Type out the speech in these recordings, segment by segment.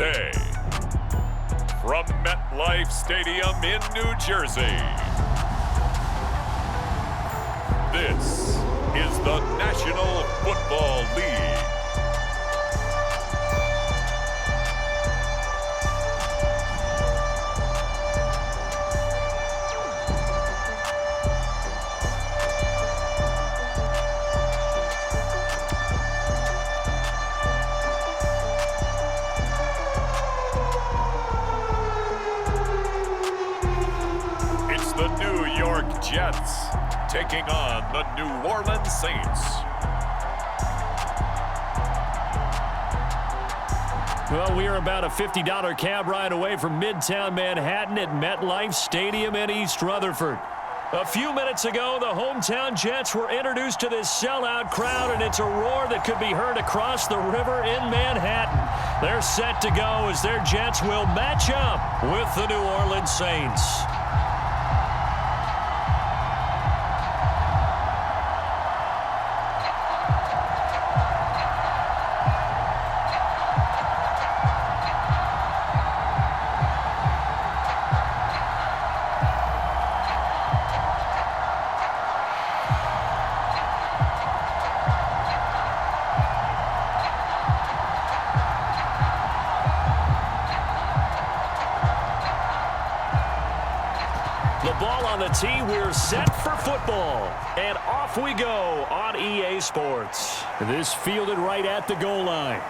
Day. From MetLife Stadium in New Jersey, this is the National Football League. The New York Jets taking on the New Orleans Saints. Well, we are about a $50 cab ride away from Midtown Manhattan at MetLife Stadium in East Rutherford. A few minutes ago, the hometown Jets were introduced to this sellout crowd, and it's a roar that could be heard across the river in Manhattan. They're set to go as their Jets will match up with the New Orleans Saints. The ball on the tee, we're set for football. And off we go on EA Sports. This fielded right at the goal line.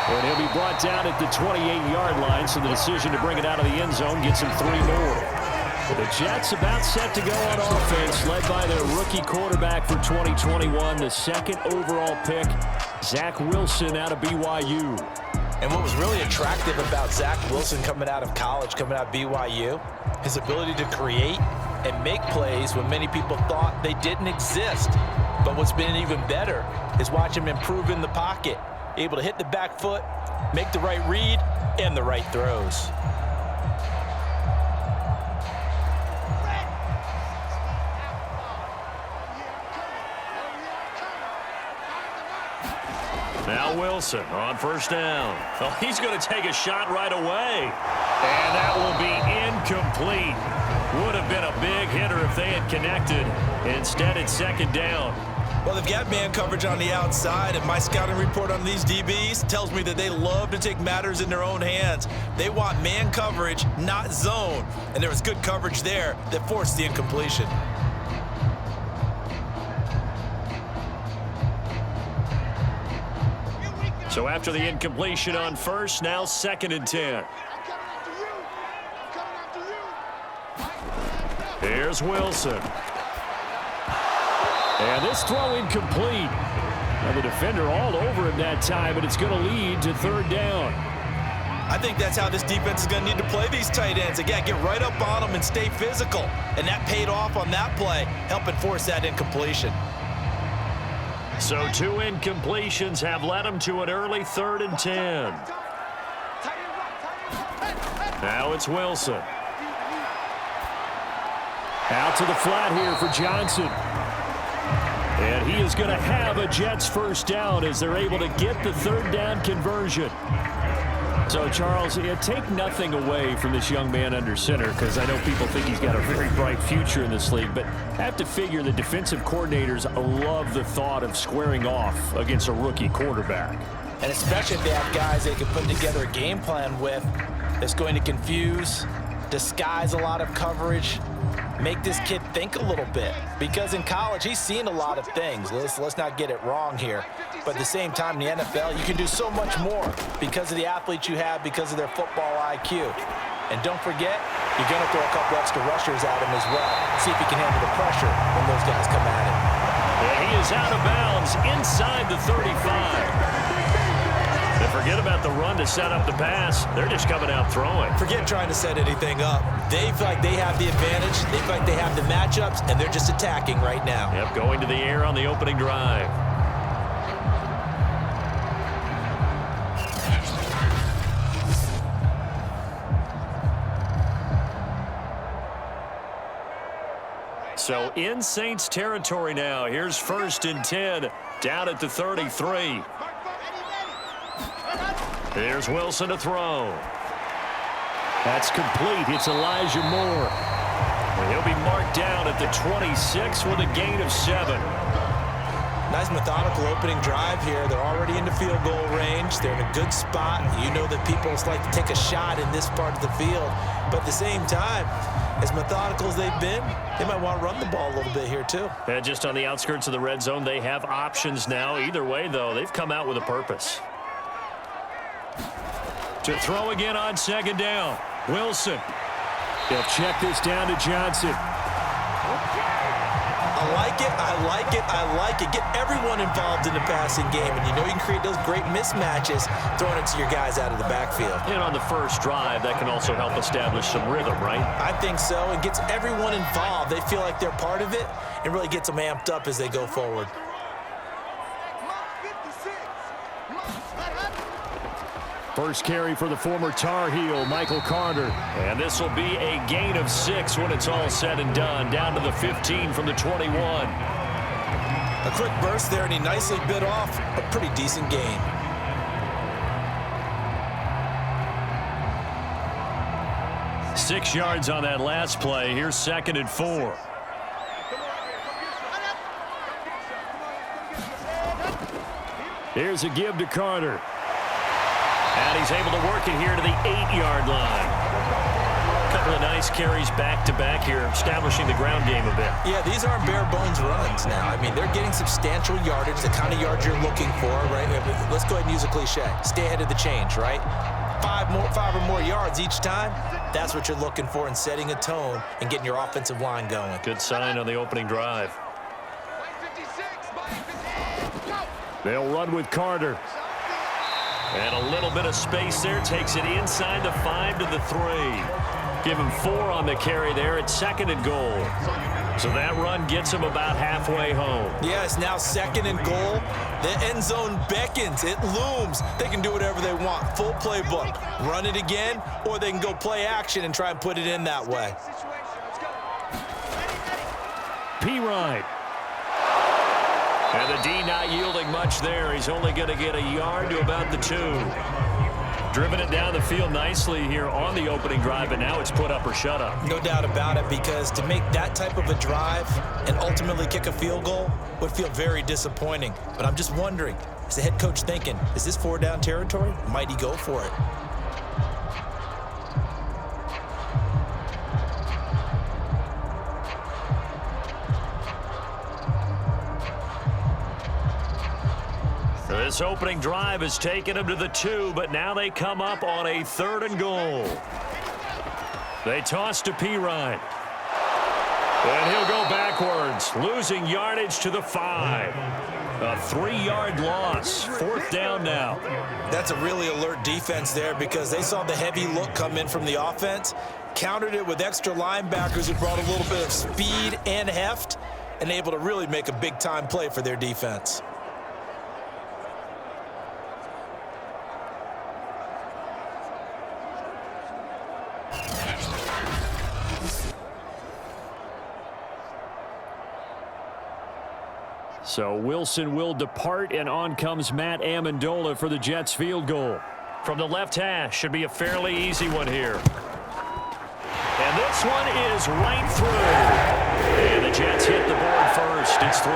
And he'll be brought down at the 28-yard line, so the decision to bring it out of the end zone gets him 3 more. The Jets about set to go on offense, led by their rookie quarterback for 2021, the second overall pick, Zach Wilson out of BYU. And what was really attractive about Zach Wilson coming out of college, coming out of BYU, his ability to create and make plays when many people thought they didn't exist. But what's been even better is watch him improve in the pocket, able to hit the back foot, make the right read, and the right throws. Now Wilson on first down. Oh, he's going to take a shot right away. And that will be incomplete. Would have been a big hitter if they had connected. Instead, it's second down. Well, they've got man coverage on the outside, and my scouting report on these DBs tells me that they love to take matters in their own hands. They want man coverage, not zone. And there was good coverage there that forced the incompletion. So after the incompletion on first, now 2nd and 10. Here's Wilson. And this throw incomplete. Now the defender all over him that time, but it's going to lead to 3rd down. I think that's how this defense is going to need to play these tight ends. Again, get right up on them and stay physical. And that paid off on that play, helping force that incompletion. So 2 incompletions have led him to an early 3rd and 10. Now it's Wilson. Out to the flat here for Johnson. And he is going to have a Jets first down as they're able to get the 3rd down conversion. So, Charles, take nothing away from this young man under center, because I know people think he's got a very bright future in this league, but I have to figure the defensive coordinators love the thought of squaring off against a rookie quarterback. And especially if they have guys they can put together a game plan with that's going to confuse, disguise a lot of coverage, make this kid think a little bit. Because in college, he's seen a lot of things. Let's not get it wrong here. But at the same time, in the NFL, you can do so much more because of the athletes you have, because of their football IQ. And don't forget, you're going to throw a couple extra rushers at him as well. See if he can handle the pressure when those guys come at him. Yeah, he is out of bounds inside the 35. And forget about the run to set up the pass. They're just coming out throwing. Forget trying to set anything up. They feel like they have the advantage. They feel like they have the matchups, and they're just attacking right now. Yep, going to the air on the opening drive. So in Saints territory now. Here's 1st and 10 down at the 33. There's Wilson to throw. That's complete. It's Elijah Moore. And he'll be marked down at the 26 with a gain of 7. Nice methodical opening drive here. They're already into field goal range. They're in a good spot. You know that people like to take a shot in this part of the field. But at the same time, as methodical as they've been, they might want to run the ball a little bit here too. And just on the outskirts of the red zone, they have options now. Either way, though, they've come out with a purpose. To throw again on second down. Wilson. They'll check this down to Johnson. I like it, I like it, I like it. Get everyone involved in the passing game, and you know you can create those great mismatches throwing it to your guys out of the backfield. And on the first drive, that can also help establish some rhythm, right? I think so. It gets everyone involved. They feel like they're part of it and really gets them amped up as they go forward. First carry for the former Tar Heel, Michael Carter. And this will be a gain of 6 when it's all said and done. Down to the 15 from the 21. A quick burst there, and he nicely bit off a pretty decent gain. Six yards on that last play. Here's 2nd and 4. Here's a give to Carter. And he's able to work it here to the 8-yard line. A couple of nice carries back-to-back here, establishing the ground game a bit. Yeah, these aren't bare-bones runs now. I mean, they're getting substantial yardage, the kind of yards you're looking for, right? Let's go ahead and use a cliche. Stay ahead of the change, right? Five or more yards each time. That's what you're looking for in setting a tone and getting your offensive line going. Good sign on the opening drive. They'll run with Carter. And a little bit of space there. Takes it inside the 5 to the 3. Give him 4 on the carry there at 2nd and goal. So that run gets him about halfway home. Yeah, it's now 2nd and goal. The end zone beckons. It looms. They can do whatever they want. Full playbook. Run it again, or they can go play action and try and put it in that way. P-Ride. And the D not yielding much there. He's only going to get a yard to about the 2. Driven it down the field nicely here on the opening drive, and now it's put up or shut up. No doubt about it, because to make that type of a drive and ultimately kick a field goal would feel very disappointing. But I'm just wondering, is the head coach thinking, is this 4-down territory? Might he go for it? This opening drive has taken him to the 2, but now they come up on a 3rd and goal. They toss to P-Ride. And he'll go backwards, losing yardage to the 5. A 3-yard loss. 4th down now. That's a really alert defense there, because they saw the heavy look come in from the offense, countered it with extra linebackers who brought a little bit of speed and heft, and able to really make a big-time play for their defense. So Wilson will depart, and on comes Matt Amendola for the Jets field goal. From the left hash, should be a fairly easy one here. And this one is right through. And the Jets hit the board first. It's 3-0.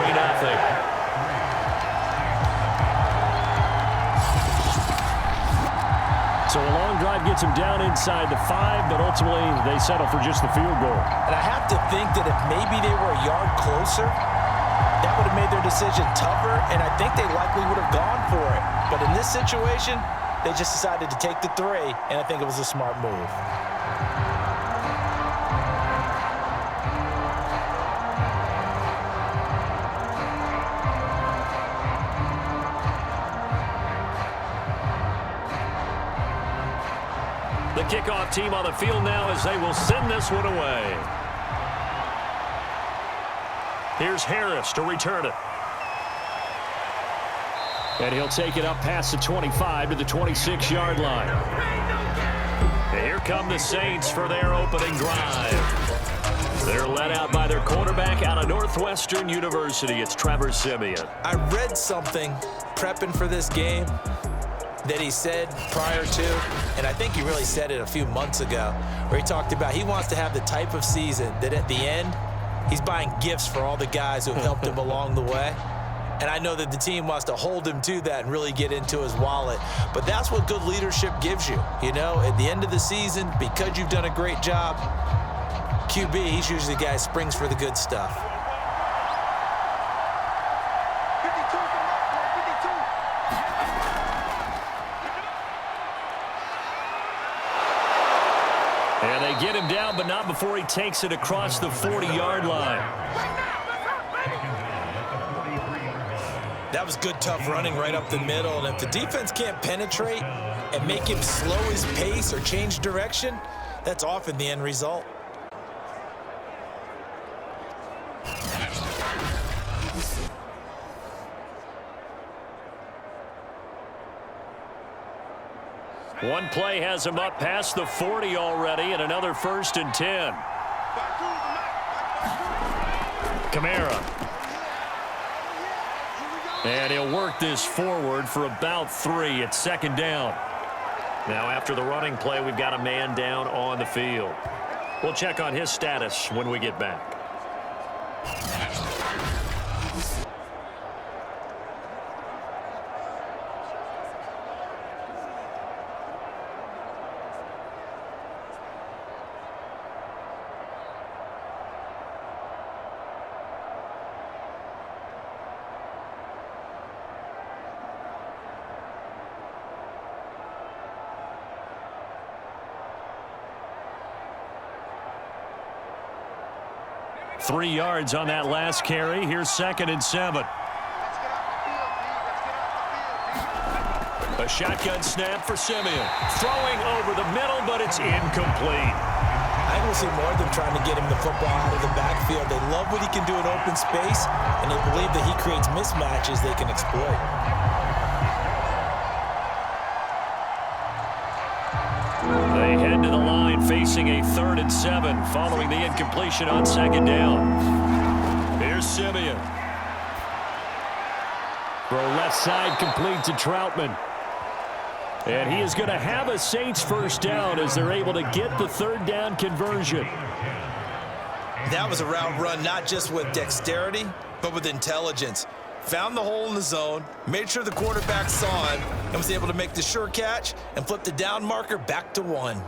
So a long drive gets him down inside the 5, but ultimately they settle for just the field goal. And I have to think that if maybe they were a yard closer, that would have made their decision tougher, and I think they likely would have gone for it. But in this situation, they just decided to take the 3, and I think it was a smart move. The kickoff team on the field now as they will send this one away. Here's Harris to return it. And he'll take it up past the 25 to the 26-yard line. And here come the Saints for their opening drive. They're led out by their quarterback out of Northwestern University. It's Trevor Siemian. I read something prepping for this game that he said prior to, and I think he really said it a few months ago, where he talked about he wants to have the type of season that at the end, he's buying gifts for all the guys who have helped him along the way. And I know that the team wants to hold him to that and really get into his wallet. But that's what good leadership gives you. You know, at the end of the season, because you've done a great job, QB, he's usually the guy who springs for the good stuff. And they get him down, but not before he takes it across the 40-yard line. That was good, tough running right up the middle. And if the defense can't penetrate and make him slow his pace or change direction, that's often the end result. One play has him up past the 40 already, and another 1st and 10. Kamara. And he'll work this forward for about 3. It's 2nd down. Now after the running play, we've got a man down on the field. We'll check on his status when we get back. Three yards on that last carry. Here's 2nd and 7. A shotgun snap for Simeon. Throwing over the middle, but it's incomplete. I will see more of them trying to get him the football out of the backfield. They love what he can do in open space, and they believe that he creates mismatches they can exploit. They head to the line facing a 3rd and 7 following the incompletion on 2nd down. Here's Simeon. Throw left side complete to Troutman. And he is going to have a Saints 1st down as they're able to get the 3rd down conversion. That was a route run not just with dexterity, but with intelligence. Found the hole in the zone, made sure the quarterback saw him, and was able to make the sure catch and flip the down marker back to 1.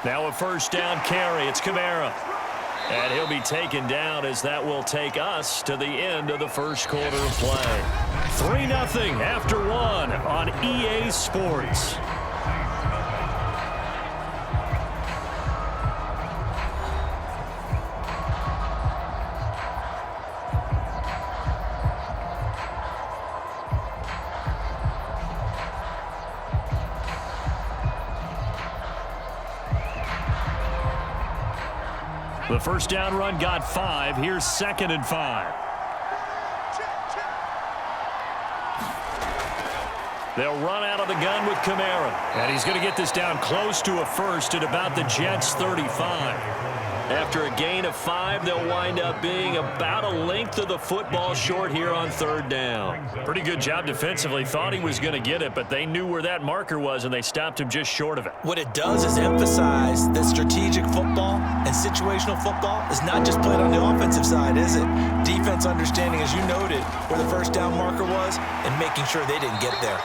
Now a 1st down carry. It's Kamara. And he'll be taken down as that will take us to the end of the 1st quarter of play. 3-0 after 1 on EA Sports. The 1st down run got 5. Here's 2nd and 5. They'll run out of the gun with Kamara. And he's going to get this down close to a 1st at about the Jets' 35. After a gain of 5, they'll wind up being about a length of the football short here on 3rd down. Pretty good job defensively. Thought he was going to get it, but they knew where that marker was, and they stopped him just short of it. What it does is emphasize that strategic football and situational football is not just played on the offensive side, is it? Defense understanding, as you noted, where the 1st down marker was and making sure they didn't get there.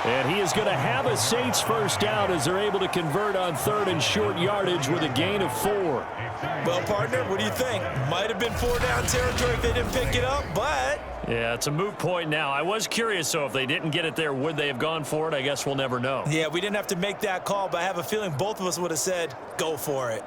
And he is going to have a Saints 1st down as they're able to convert on 3rd and short yardage with a gain of 4. Well, partner, what do you think? Might have been 4 down territory if they didn't pick it up, but... Yeah, it's a moot point now. I was curious, so if they didn't get it there, would they have gone for it? I guess we'll never know. Yeah, we didn't have to make that call, but I have a feeling both of us would have said, go for it.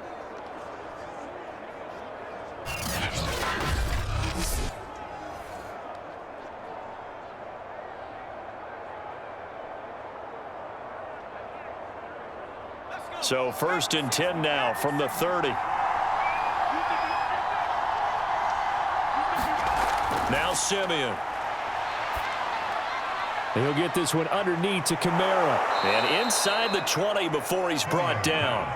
So 1st and 10 now from the 30. Now Simeon. He'll get this one underneath to Kamara. And inside the 20 before he's brought down.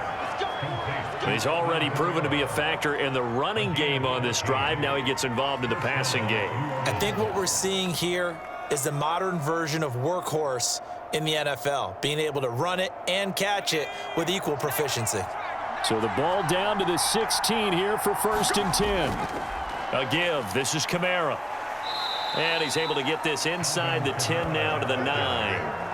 He's already proven to be a factor in the running game on this drive. Now he gets involved in the passing game. I think what we're seeing here is the modern version of workhorse in the NFL, being able to run it and catch it with equal proficiency. So the ball down to the 16 here for 1st and 10. A give. This is Kamara. And he's able to get this inside the 10 now to the 9.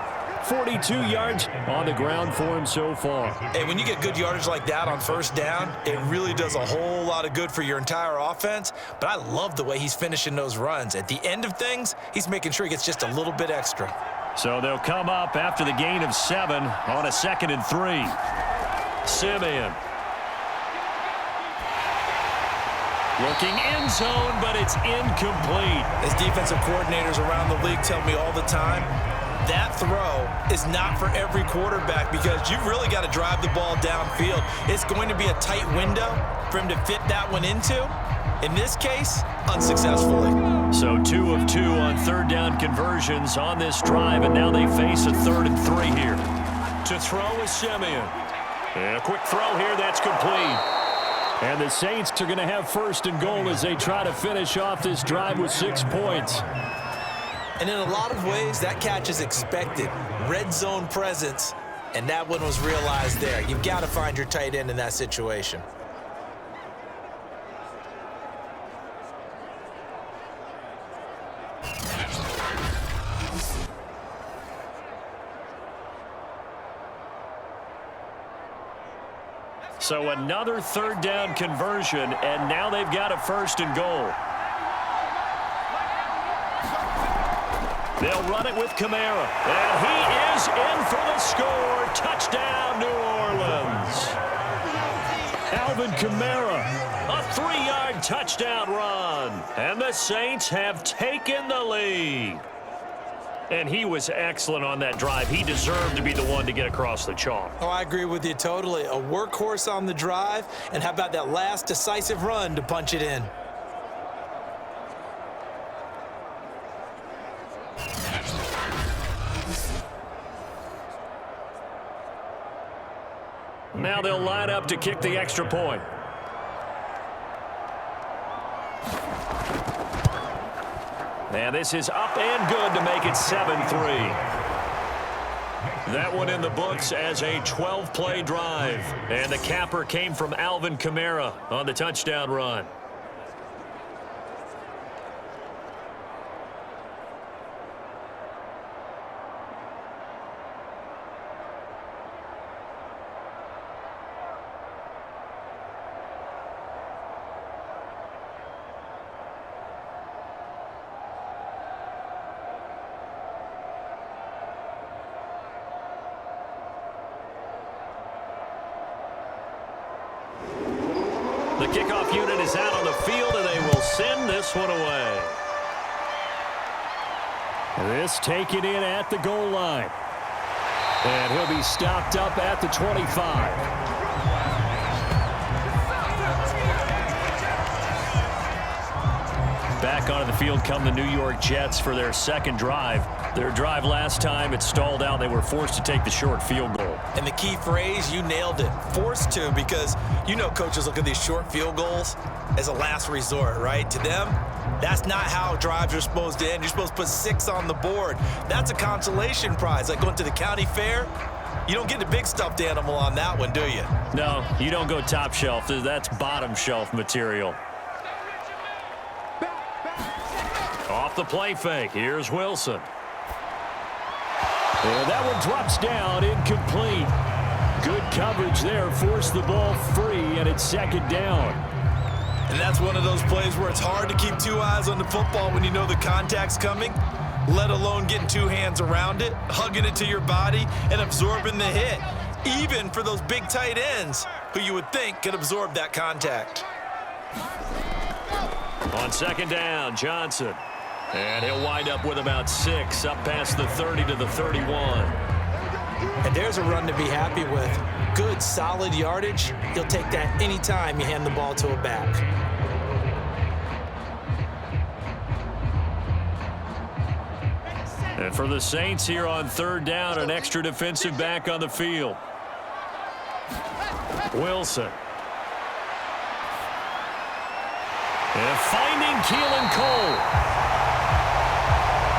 42 yards on the ground for him so far. Hey, when you get good yardage like that on 1st down, it really does a whole lot of good for your entire offense. But I love the way he's finishing those runs. At the end of things, he's making sure he gets just a little bit extra. So they'll come up after the gain of 7 on a 2nd and 3. Simeon. Looking end zone, but it's incomplete. As defensive coordinators around the league tell me all the time, that throw is not for every quarterback because you've really got to drive the ball downfield. It's going to be a tight window for him to fit that one into. In this case, unsuccessfully. So 2 of 2 on 3rd down conversions on this drive, and now they face a 3rd and 3 here. To throw is Simeon. And a quick throw here, that's complete. And the Saints are going to have 1st and goal as they try to finish off this drive with 6 points. And in a lot of ways, that catch is expected. Red zone presence, and that one was realized there. You've got to find your tight end in that situation. So another 3rd down conversion, and now they've got a 1st and goal. They'll run it with Kamara, and he is in for the score. Touchdown, New Orleans. Alvin Kamara, a 3-yard touchdown run, and the Saints have taken the lead. And he was excellent on that drive. He deserved to be the one to get across the chalk. Oh, I agree with you totally. A workhorse on the drive, and how about that last decisive run to punch it in? Now they'll line up to kick the extra point. And this is up and good to make it 7-3. That one in the books as a 12-play drive. And the capper came from Alvin Kamara on the touchdown run. The kickoff unit is out on the field, and they will send this one away. This taken in at the goal line. And he'll be stopped up at the 25. Back onto the field come the New York Jets for their 2nd drive. Their drive last time, it stalled out. They were forced to take the short field goal. And the key phrase, you nailed it, forced to, because you know coaches look at these short field goals as a last resort, right? To them, that's not how drives are supposed to end. You're supposed to put 6 on the board. That's a consolation prize, like going to the county fair. You don't get the big stuffed animal on that one, do you? No, you don't go top shelf. That's bottom shelf material. Off the play fake, here's Wilson. And that one drops down, incomplete. Good coverage there, forced the ball free, and it's 2nd down. And that's one of those plays where it's hard to keep 2 eyes on the football when you know the contact's coming, let alone getting 2 hands around it, hugging it to your body, and absorbing the hit, even for those big tight ends who you would think could absorb that contact. On 2nd down, Johnson. And he'll wind up with about 6, up past the 30 to the 31. And there's a run to be happy with. Good, solid yardage. He'll take that anytime you hand the ball to a back. And for the Saints here on third down, an extra defensive back on the field. Wilson. And finding Keelan Cole.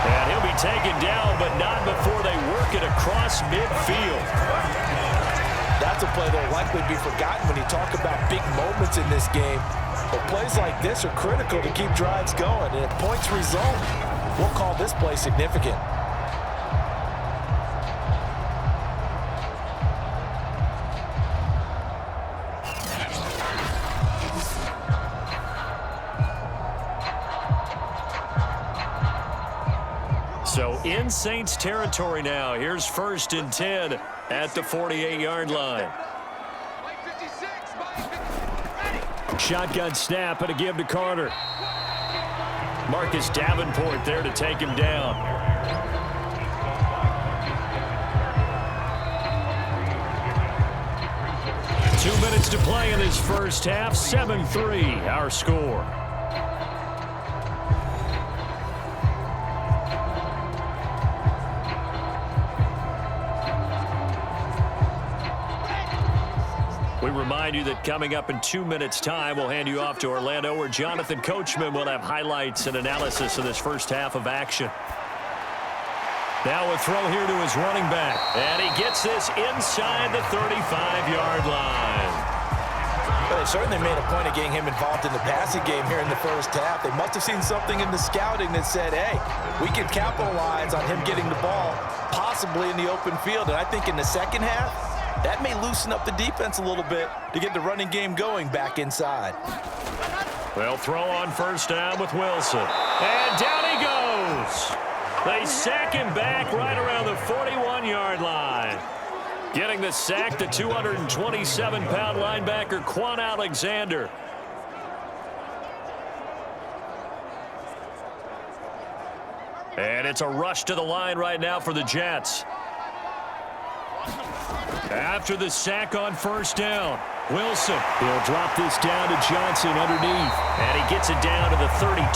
And he'll be taken down, but not before they work it across midfield. That's a play that will likely be forgotten when you talk about big moments in this game. But plays like this are critical to keep drives going. And if points result, we'll call this play significant. So in Saints territory now. Here's 1st and 10 at the 48-yard line. Shotgun snap and a give to Carter. Marcus Davenport there to take him down. Two minutes to play in this first half. 7-3 our score. We remind you that coming up in 2 minutes' time, we'll hand you off to Orlando, where Jonathan Coachman will have highlights and analysis of this first half of action. Now a throw here to his running back. And he gets this inside the 35-yard line. Well, they certainly made a point of getting him involved in the passing game here in the first half. They must have seen something in the scouting that said, hey, we can capitalize on him getting the ball possibly in the open field. And I think in the second half, that may loosen up the defense a little bit to get the running game going back inside. They'll throw on first down with Wilson. And down he goes. They sack him back right around the 41-yard line. Getting the sack, the 227-pound linebacker, Quan Alexander. And it's a rush to the line right now for the Jets. After the sack on first down, Wilson. He'll drop this down to Johnson underneath. And he gets it down to the 32.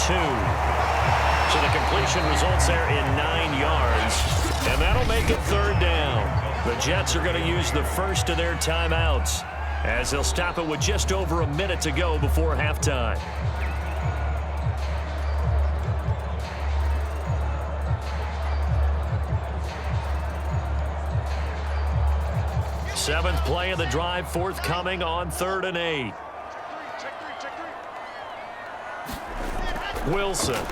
So the completion results there in 9 yards. And that'll make it third down. The Jets are going to use the first of their timeouts, as they'll stop it with just over a minute to go before halftime. Seventh play of the drive forthcoming on 3rd and 8. Wilson.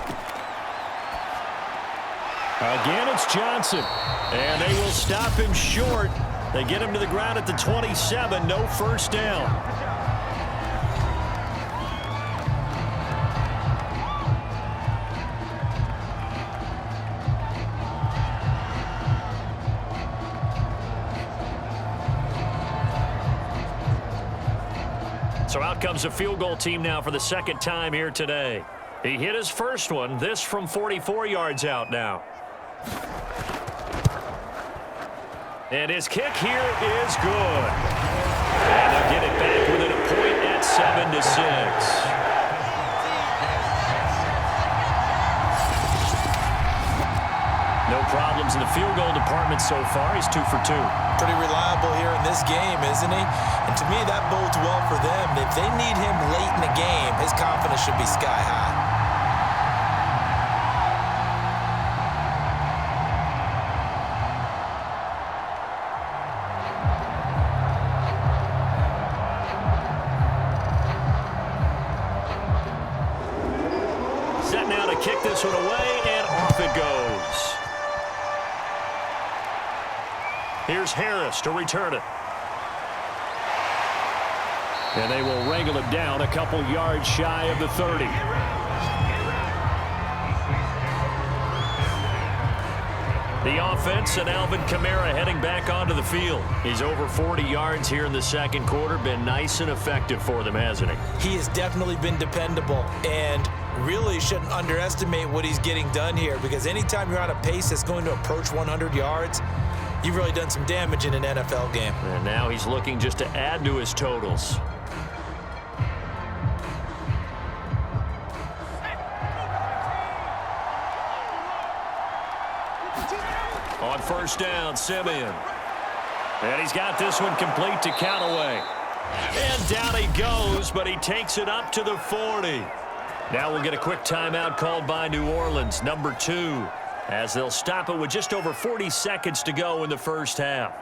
Again, it's Johnson. And they will stop him short. They get him to the ground at the 27. No first down. So out comes a field goal team now for the second time here today. He hit his first one, this from 44 yards out now. And his kick here is good. And they'll get it back within a point at 7-6. No problems in the field goal department so far. He's 2 for 2. Pretty reliable here in this game, isn't he? And to me, that bodes well for them. If they need him late in the game, his confidence should be sky high. Set now to kick this one away, and off it goes. Here's Harris to return it. And they will wrangle it down a couple yards shy of the 30. The offense and Alvin Kamara heading back onto the field. He's over 40 yards here in the second quarter. Been nice and effective for them, hasn't he? He has definitely been dependable, and really shouldn't underestimate what he's getting done here, because anytime you're on a pace that's going to approach 100 yards, you've really done some damage in an NFL game. And now he's looking just to add to his totals. On first down, Simeon. And he's got this one complete to Callaway. And down he goes, but he takes it up to the 40. Now we'll get a quick timeout called by New Orleans, number 2, as they'll stop it with just over 40 seconds to go in the first half.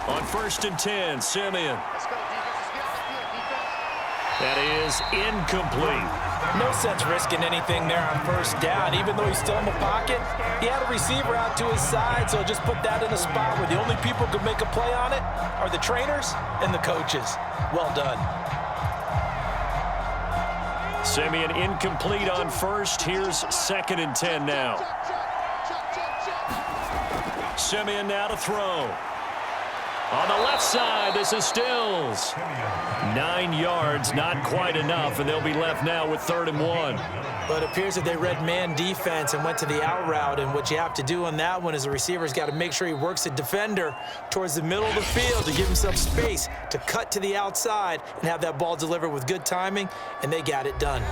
On first and 10, Simeon. That is incomplete. No sense risking anything there on first down. Even though he's still in the pocket, he had a receiver out to his side, so just put that in a spot where the only people who can make a play on it are the trainers and the coaches. Well done. Simeon incomplete on first. Here's second and 10 now. Simeon now to throw. On the left side, this is Stills. 9 yards, not quite enough, and they'll be left now with 3rd and 1. But it appears that they read man defense and went to the out route, and what you have to do on that one is the receiver's got to make sure he works the defender towards the middle of the field to give himself space to cut to the outside and have that ball delivered with good timing, and they got it done.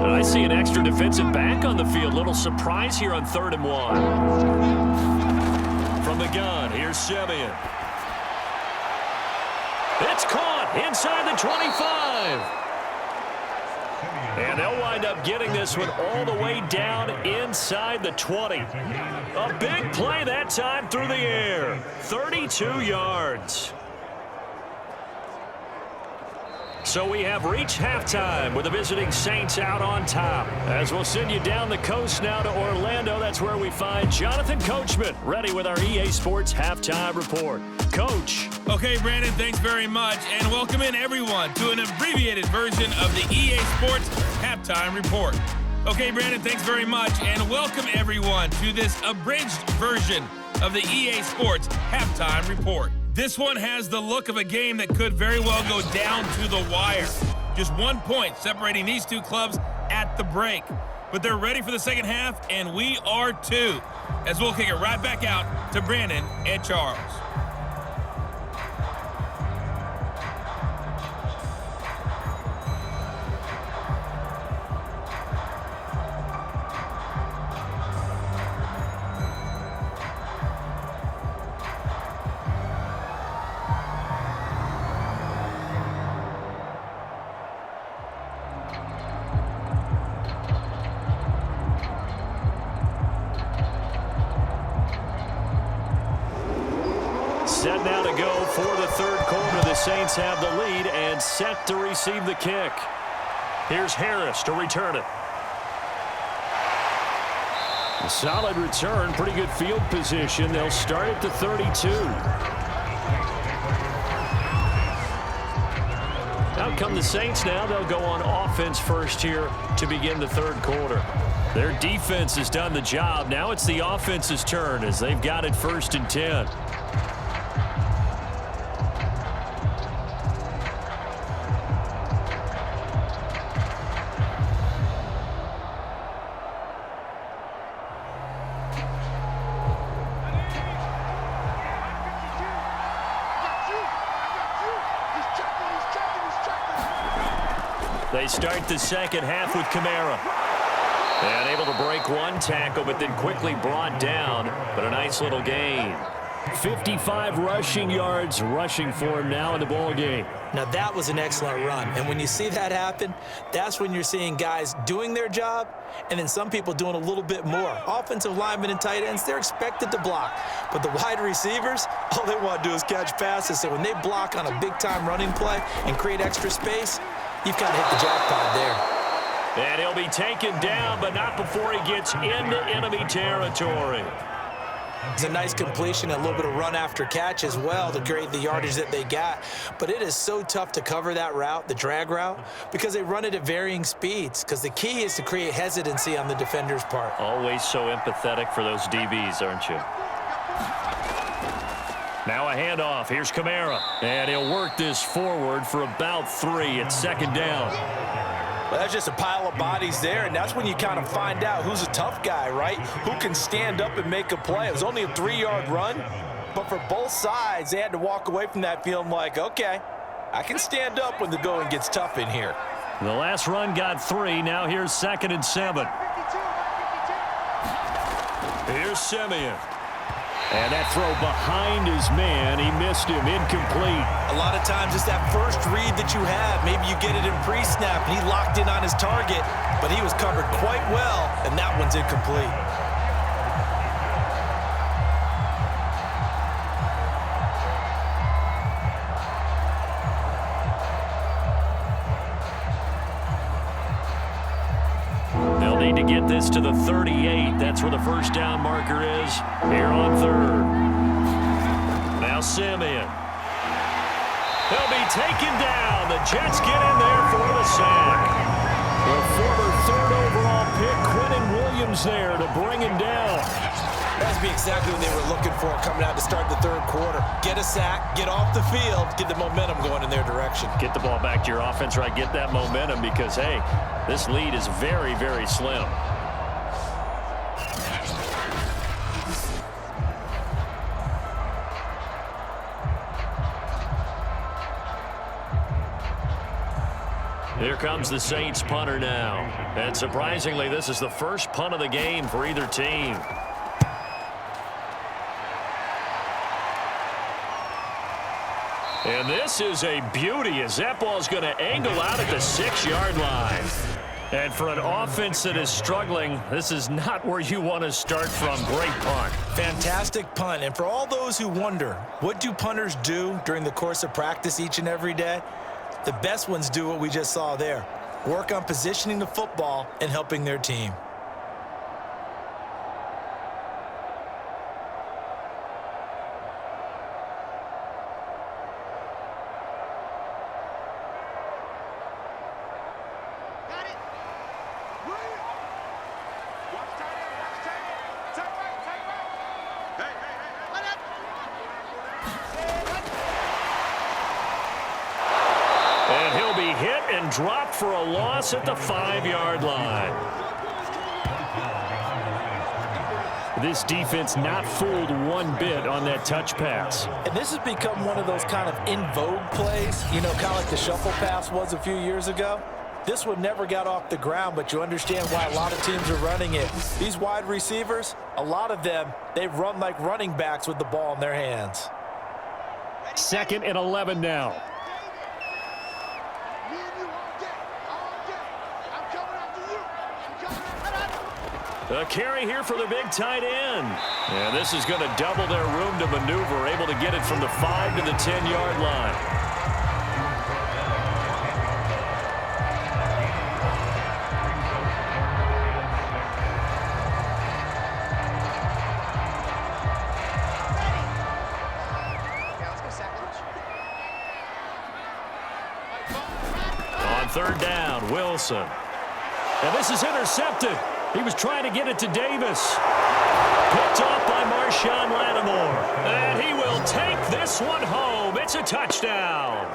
I see an extra defensive back on the field. Little surprise here on 3rd and 1. From the gun, here's Simeon. It's caught inside the 25. And they'll wind up getting this one all the way down inside the 20. A big play that time through the air. 32 yards. So we have reached halftime with the visiting Saints out on top. As we'll send you down the coast now to Orlando, that's where we find Jonathan Coachman ready with our EA Sports Halftime Report. Coach. Okay, Brandon, thanks very much. And welcome in, everyone, to an abbreviated version of the EA Sports Halftime Report. Okay, Brandon, thanks very much. And welcome, everyone, to this abridged version of the EA Sports Halftime Report. This one has the look of a game that could very well go down to the wire. Just 1 point separating these two clubs at the break. But they're ready for the second half, and we are too, as we'll kick it right back out to Brandon and Charles. Set now to go for the 3rd quarter. The Saints have the lead and set to receive the kick. Here's Harris to return it. A solid return, pretty good field position. They'll start at the 32. Out come the Saints now. They'll go on offense first here to begin the 3rd quarter. Their defense has done the job. Now it's the offense's turn as they've got it 1st and 10. They start the second half with Kamara. And able to break one tackle, but then quickly brought down. But a nice little gain. 55 rushing yards rushing for him now in the ball game. Now that was an excellent run. And when you see that happen, that's when you're seeing guys doing their job and then some people doing a little bit more. Offensive linemen and tight ends, they're expected to block. But the wide receivers, all they want to do is catch passes. So when they block on a big-time running play and create extra space, you've kind of hit the jackpot there. And he'll be taken down, but not before he gets into enemy territory. It's a nice completion, a little bit of run after catch as well to create the yardage that they got. But it is so tough to cover that route, the drag route, because they run it at varying speeds. Because the key is to create hesitancy on the defender's part. Always so empathetic for those DBs, aren't you? Now a handoff. Here's Kamara. And he'll work this forward for about 3 at second down. Well, that's just a pile of bodies there, and that's when you kind of find out who's a tough guy, right? Who can stand up and make a play. It was only a 3-yard run, but for both sides, they had to walk away from that feeling like, okay, I can stand up when the going gets tough in here. The last run got 3. Now here's 2nd and 7. Here's Simeon. And that throw behind his man, he missed him, incomplete. A lot of times it's that first read that you have. Maybe you get it in pre-snap, and he locked in on his target, but he was covered quite well, and that one's incomplete. They'll need to get this to the 38. That's where the first down marker is. Here on 3rd. Now Simeon. He'll be taken down. The Jets get in there for the sack. The former 3rd overall pick, Quentin Williams, there to bring him down. That must be exactly what they were looking for coming out to start the 3rd quarter. Get a sack, get off the field, get the momentum going in their direction. Get the ball back to your offense, right? Get that momentum because, hey, this lead is very, very slim. Here comes the Saints punter now. And surprisingly, this is the first punt of the game for either team. And this is a beauty as that ball's going to angle out at the 6-yard line. And for an offense that is struggling, this is not where you want to start from. Great punt. Fantastic punt. And for all those who wonder, what do punters do during the course of practice each and every day? The best ones do what we just saw there. Work on positioning the football and helping their team. Dropped for a loss at the 5-yard line. This defense not fooled one bit on that touch pass. And this has become one of those kind of in vogue plays, you know, kind of like the shuffle pass was a few years ago. This one never got off the ground, but you understand why a lot of teams are running it. These wide receivers, a lot of them, they run like running backs with the ball in their hands. 2nd and 11 now. A carry here for the big tight end. And this is going to double their room to maneuver, able to get it from the 5 to the 10-yard line. On 3rd down, Wilson. And this is intercepted. He was trying to get it to Davis. Picked off by Marshawn Lattimore. And he will take this one home. It's a touchdown.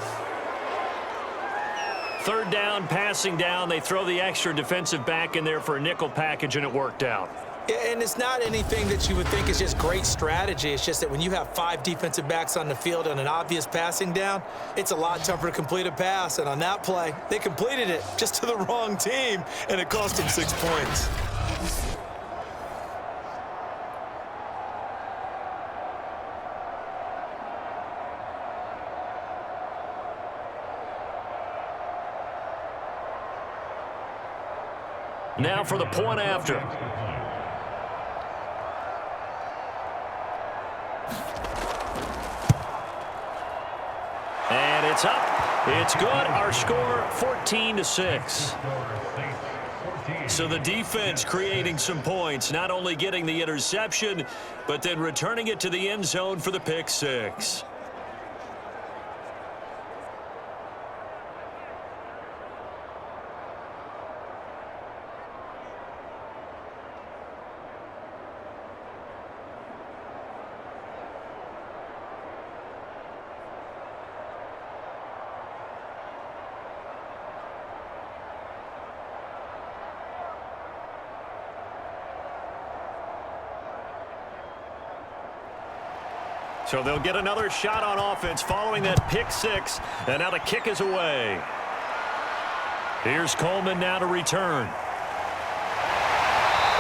3rd down, passing down. They throw the extra defensive back in there for a nickel package, and it worked out. And it's not anything that you would think is just great strategy. It's just that when you have 5 defensive backs on the field and an obvious passing down, it's a lot tougher to complete a pass. And on that play, they completed it just to the wrong team, and it cost them 6 points. Now for the point after. And it's up. It's good. Our score, 14-6. So the defense creating some points, not only getting the interception, but then returning it to the end zone for the pick 6. So they'll get another shot on offense following that pick six. And now the kick is away. Here's Coleman now to return.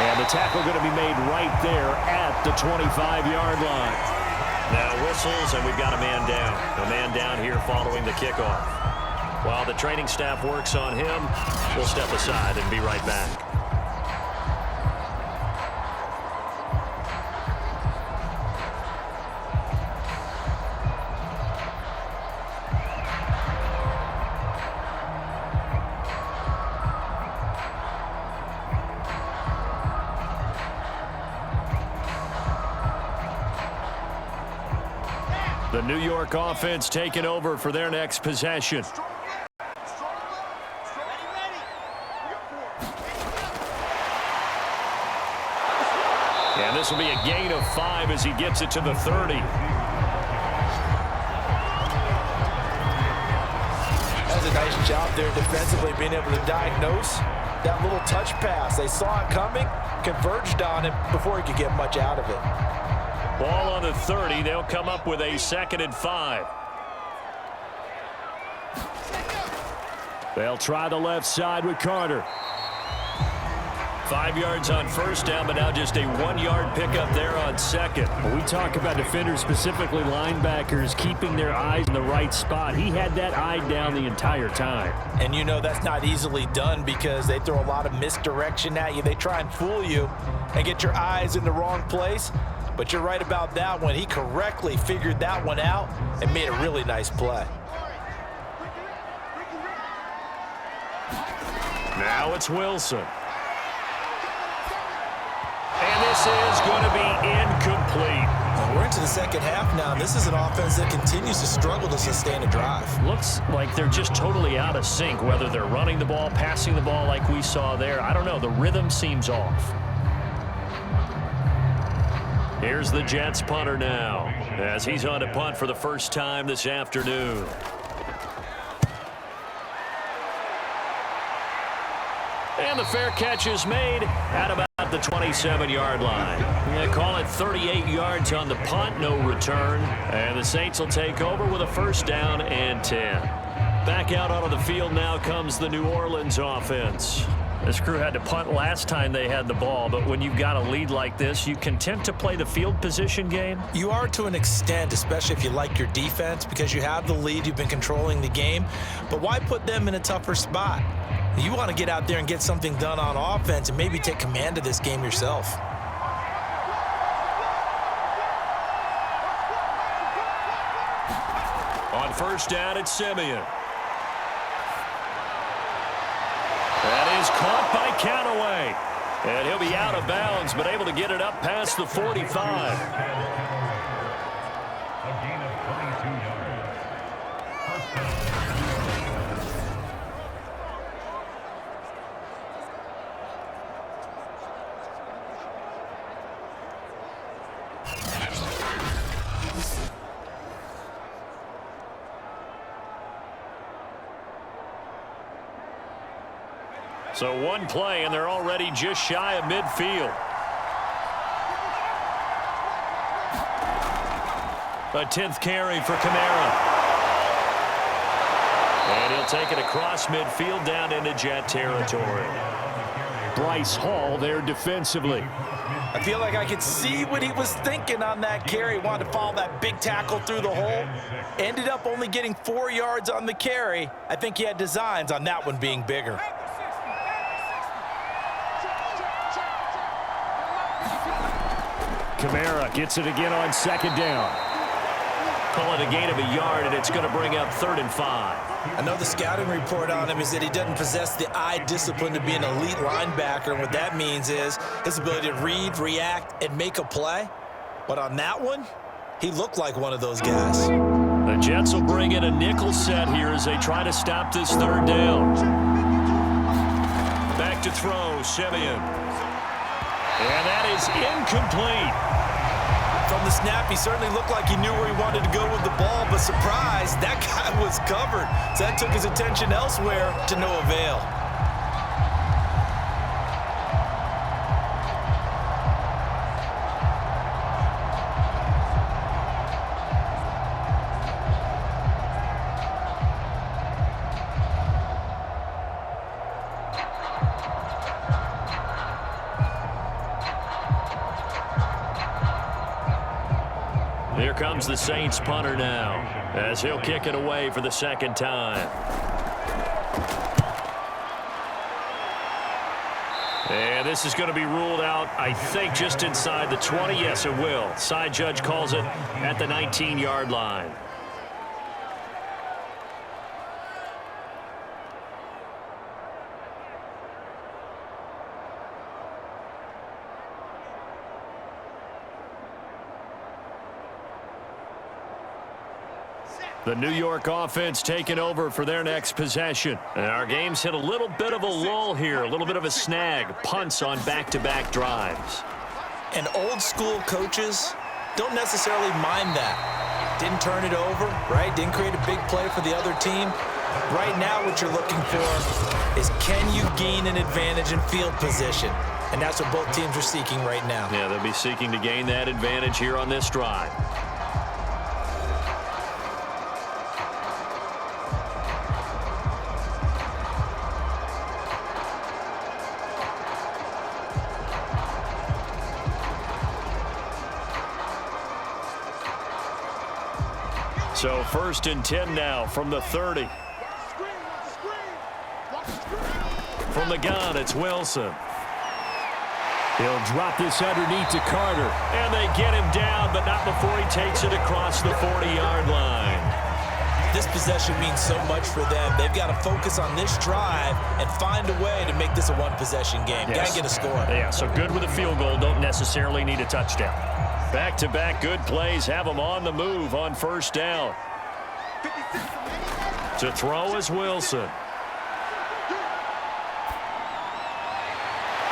And the tackle going to be made right there at the 25-yard line. Now whistles, and we've got a man down. A man down here following the kickoff. While the training staff works on him, we'll step aside and be right back. The New York offense taking over for their next possession. And this will be a gain of 5 as he gets it to the 30. That's a nice job there defensively, being able to diagnose that little touch pass. They saw it coming, converged on it before he could get much out of it. Ball on the 30. They'll come up with a 2nd and 5. They'll try the left side with Carter. 5 yards on first down, but now just a 1-yard pickup there on second. When we talk about defenders, specifically linebackers, keeping their eyes in the right spot, he had that eye down the entire time. And you know that's not easily done because they throw a lot of misdirection at you. They try and fool you and get your eyes in the wrong place. But you're right about that one. He correctly figured that one out and made a really nice play. Now it's Wilson. And this is going to be incomplete. Well, we're into the second half now. This is an offense that continues to struggle to sustain a drive. Looks like they're just totally out of sync, whether they're running the ball, passing the ball like we saw there. I don't know. The rhythm seems off. Here's the Jets punter now as he's on to punt for the first time this afternoon. And the fair catch is made at about the 27-yard line. Yeah, call it 38 yards on the punt, no return. And the Saints will take over with a 1st down and 10. Back out onto the field now comes the New Orleans offense. This crew had to punt last time they had the ball, but when you've got a lead like this, you content to play the field position game? You are to an extent, especially if you like your defense, because you have the lead, you've been controlling the game. But why put them in a tougher spot? You want to get out there and get something done on offense and maybe take command of this game yourself. On 1st down, it's Simeon. That is caught by Callaway. And he'll be out of bounds, but able to get it up past the 45. So one play, and they're already just shy of midfield. A 10th carry for Kamara. And he'll take it across midfield down into Jet territory. Bryce Hall there defensively. I feel like I could see what he was thinking on that carry. Wanted to follow that big tackle through the hole. Ended up only getting 4 yards on the carry. I think he had designs on that one being bigger. Kamara gets it again on 2nd down. Call it a gain of a yard, and it's going to bring up 3rd and 5. I know the scouting report on him is that he doesn't possess the eye discipline to be an elite linebacker. And what that means is his ability to read, react, and make a play. But on that one, he looked like one of those guys. The Jets will bring in a nickel set here as they try to stop this 3rd down. Back to throw, Simeon. And that is incomplete. From the snap, he certainly looked like he knew where he wanted to go with the ball, but surprise, that guy was covered. So that took his attention elsewhere to no avail. Here comes the Saints punter now, as he'll kick it away for the second time. And this is going to be ruled out, I think, just inside the 20. Yes, it will. Side judge calls it at the 19-yard line. The New York offense taking over for their next possession. And our game's hit a little bit of a lull here, a little bit of a snag. Punts on back-to-back drives. And old-school coaches don't necessarily mind that. Didn't turn it over, right? Didn't create a big play for the other team. Right now what you're looking for is, can you gain an advantage in field position? And that's what both teams are seeking right now. Yeah, they'll be seeking to gain that advantage here on this drive. So 1st and 10 now from the 30. From the gun, it's Wilson. He'll drop this underneath to Carter. And they get him down, but not before he takes it across the 40-yard line. This possession means so much for them. They've got to focus on this drive and find a way to make this a one-possession game. Yes. Got to get a score. Yeah, so good with a field goal. Don't necessarily need a touchdown. Back-to-back good plays have them on the move on 1st down. To throw is Wilson.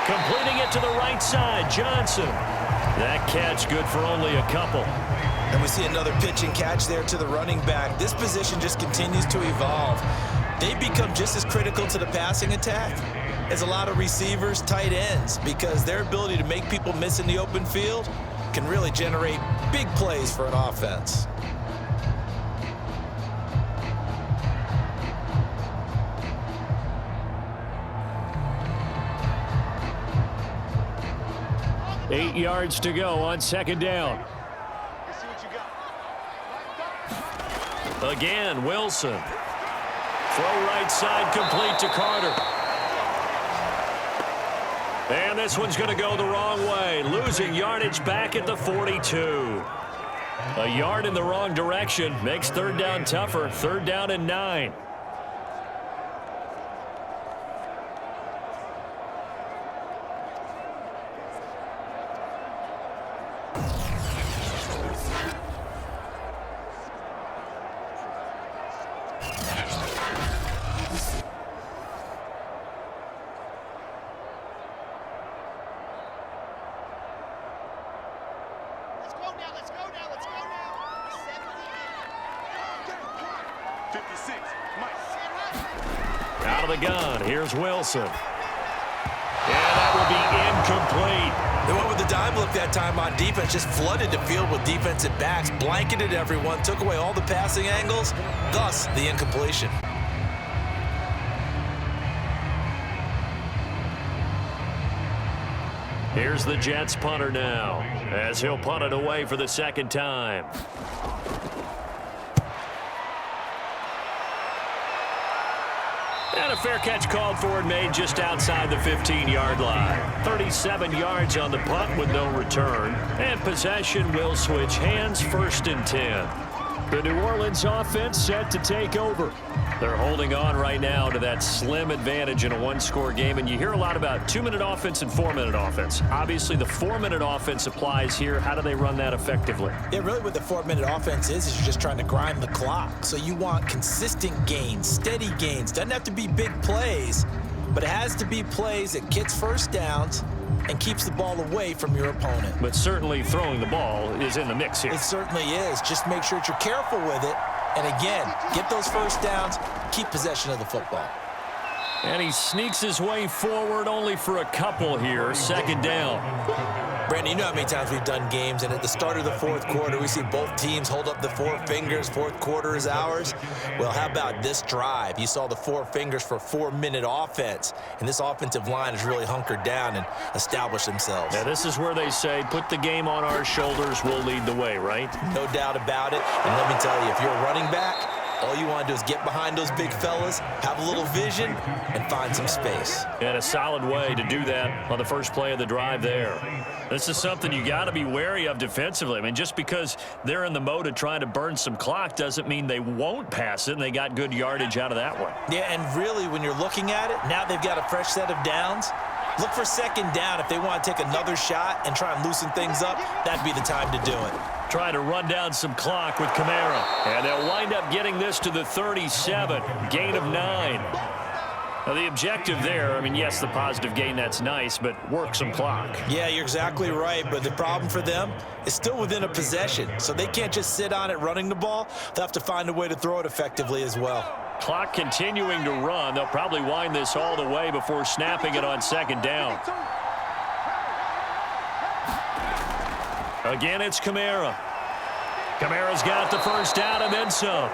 Completing it to the right side, Johnson. That catch good for only a couple. And we see another pitch and catch there to the running back. This position just continues to evolve. They become just as critical to the passing attack as a lot of receivers, tight ends, because their ability to make people miss in the open field can really generate big plays for an offense. Eight yards to go on 2nd down. Again, Wilson. Throw right side complete to Carter. And this one's going to go the wrong way. Losing yardage back at the 42. A yard in the wrong direction makes 3rd down tougher. 3rd down and 9. Out of the gun, here's Wilson. And that will be incomplete. They went with the dime look that time on defense, just flooded the field with defensive backs, blanketed everyone, took away all the passing angles, thus the incompletion. Here's the Jets punter now, as he'll punt it away for the 2nd time. And a fair catch called for and made just outside the 15-yard line. 37 yards on the punt with no return. And possession will switch hands, 1st and 10. The New Orleans offense set to take over. They're holding on right now to that slim advantage in a one-score game. And you hear a lot about 2-minute offense and 4-minute offense. Obviously, the 4-minute offense applies here. How do they run that effectively? Yeah, really what the 4-minute offense is you're just trying to grind the clock. So you want consistent gains, steady gains. Doesn't have to be big plays, but it has to be plays that gets 1st downs and keeps the ball away from your opponent. But certainly throwing the ball is in the mix here. It certainly is. Just make sure that you're careful with it. And again, get those 1st downs, keep possession of the football. And he sneaks his way forward only for a couple here. 2nd down. Brandon, you know how many times we've done games, and at the start of the fourth quarter, we see both teams hold up the four fingers, fourth quarter is ours. Well, how about this drive? You saw the four fingers for 4-minute offense, and this offensive line has really hunkered down and established themselves. Yeah, this is where they say, put the game on our shoulders, we'll lead the way, right? No doubt about it, and let me tell you, if you're a running back, all you want to do is get behind those big fellas, have a little vision, and find some space. And a solid way to do that on the first play of the drive there. This is something you got to be wary of defensively. I mean, just because they're in the mode of trying to burn some clock doesn't mean they won't pass it, and they got good yardage out of that one. Yeah, and really, when you're looking at it, now they've got a fresh set of downs. Look for second down if they want to take another shot and try and loosen things up. That'd be the time to do it. Trying to run down some clock with Kamara. And they'll wind up getting this to the 37. Gain of 9. Now, the objective there, I mean, yes, the positive gain, that's nice, but work some clock. Yeah, you're exactly right, but the problem for them is still within a possession, so they can't just sit on it running the ball. They'll have to find a way to throw it effectively as well. Clock continuing to run. They'll probably wind this all the way before snapping it on second down. Again, it's Kamara. Kamara's got the first down and then some.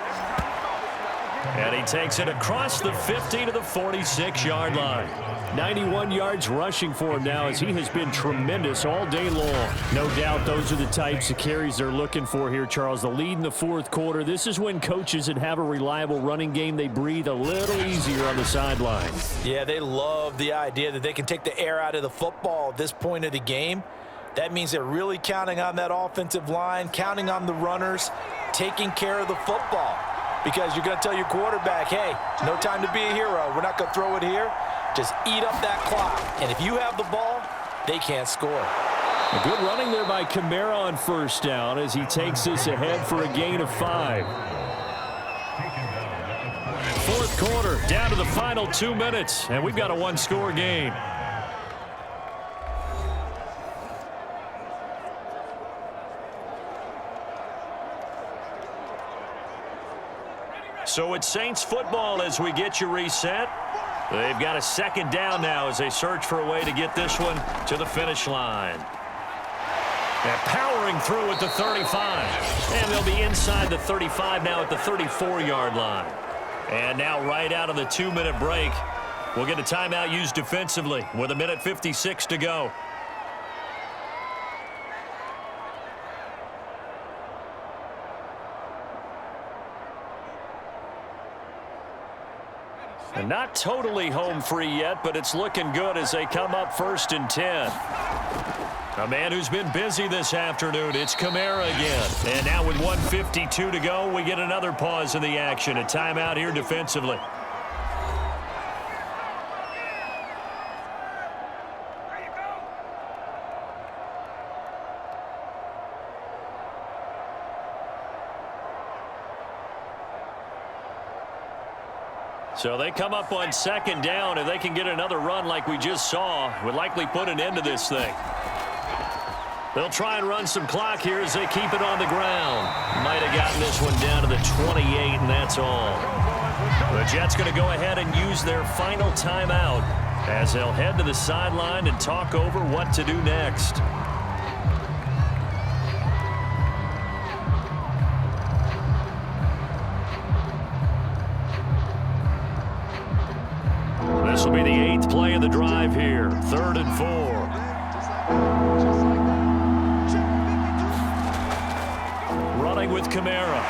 And he takes it across the 50 to the 46-yard line. 91 yards rushing for him now as he has been tremendous all day long. No doubt those are the types of carries they're looking for here, Charles. The lead in the fourth quarter. This is when coaches that have a reliable running game, they breathe a little easier on the sideline. Yeah, they love the idea that they can take the air out of the football at this point of the game. That means they're really counting on that offensive line, counting on the runners, taking care of the football. Because you're going to tell your quarterback, hey, no time to be a hero. We're not going to throw it here. Just eat up that clock. And if you have the ball, they can't score. A good running there by Kamara on first down as he takes this ahead for a gain of 5. Fourth quarter, down to the final 2 minutes, and we've got a one-score game. So it's Saints football as we get you reset. They've got a second down now as they search for a way to get this one to the finish line. They're powering through at the 35. And they'll be inside the 35 now at the 34-yard line. And now right out of the 2-minute break, we'll get a timeout used defensively with 1:56 to go. And not totally home free yet, but it's looking good as they come up 1st and 10. A man who's been busy this afternoon, it's Kamara again. And now with 1:52 to go, we get another pause in the action. A timeout here defensively. So they come up on second down. If they can get another run like we just saw, would likely put an end to this thing. They'll try and run some clock here as they keep it on the ground. Might have gotten this one down to the 28, and that's all. The Jets going to go ahead and use their final timeout as they'll head to the sideline and talk over what to do next. This will be the 8th play of the drive here. 3rd and 4. Running with Kamara.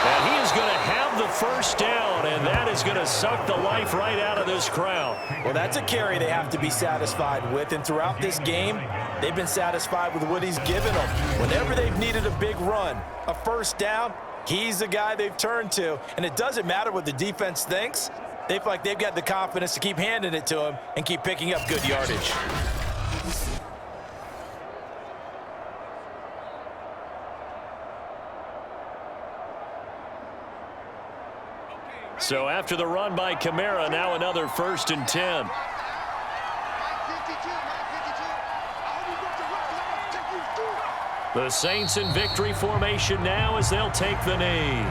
And he is going to have the first down, and that is going to suck the life right out of this crowd. Well, that's a carry they have to be satisfied with, and throughout this game, they've been satisfied with what he's given them. Whenever they've needed a big run, a first down, he's the guy they've turned to. And it doesn't matter what the defense thinks. They feel like they've got the confidence to keep handing it to him and keep picking up good yardage. So after the run by Kamara, now another 1st and 10. The Saints in victory formation now as they'll take the knee.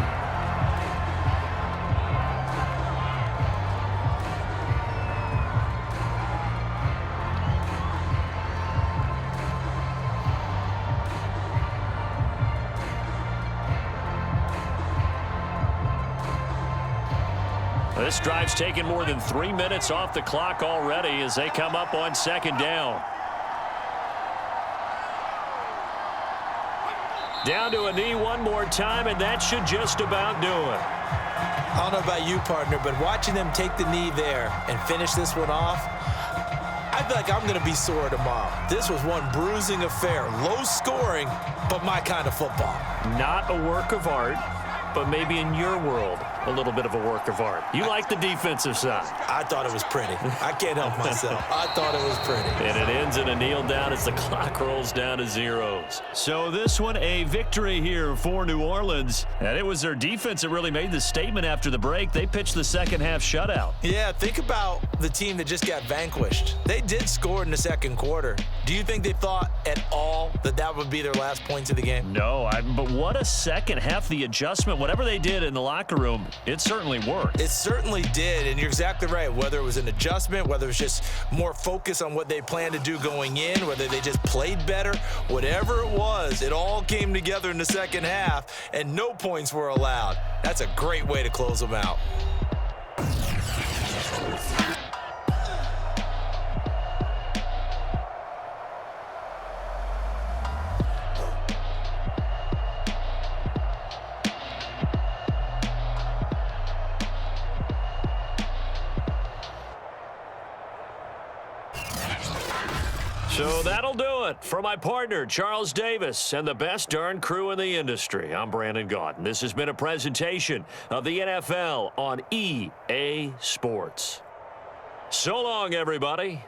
This drive's taken more than 3 minutes off the clock already as they come up on second down. Down to a knee one more time, and that should just about do it. I don't know about you, partner, but watching them take the knee there and finish this one off, I feel like I'm going to be sore tomorrow. This was one bruising affair. Low scoring, but my kind of football. Not a work of art, but maybe in your world, a little bit of a work of art. You like the defensive side. I thought it was pretty. I can't help myself. I thought it was pretty. And it ends in a kneel down as the clock rolls down to zeros. So this one, a victory here for New Orleans. And it was their defense that really made the statement after the break. They pitched the second half shutout. Yeah, think about the team that just got vanquished. They did score in the second quarter. Do you think they thought at all that that would be their last points of the game? No, but what a second half. The adjustment, whatever they did in the locker room, it certainly worked. It certainly did, and you're exactly right. Whether it was an adjustment, whether it was just more focus on what they planned to do going in, whether they just played better, whatever it was, it all came together in the second half, and no points were allowed. That's a great way to close them out. So that'll do it for my partner, Charles Davis, and the best darn crew in the industry. I'm Brandon Gaudin. This has been a presentation of the NFL on EA Sports. So long, everybody.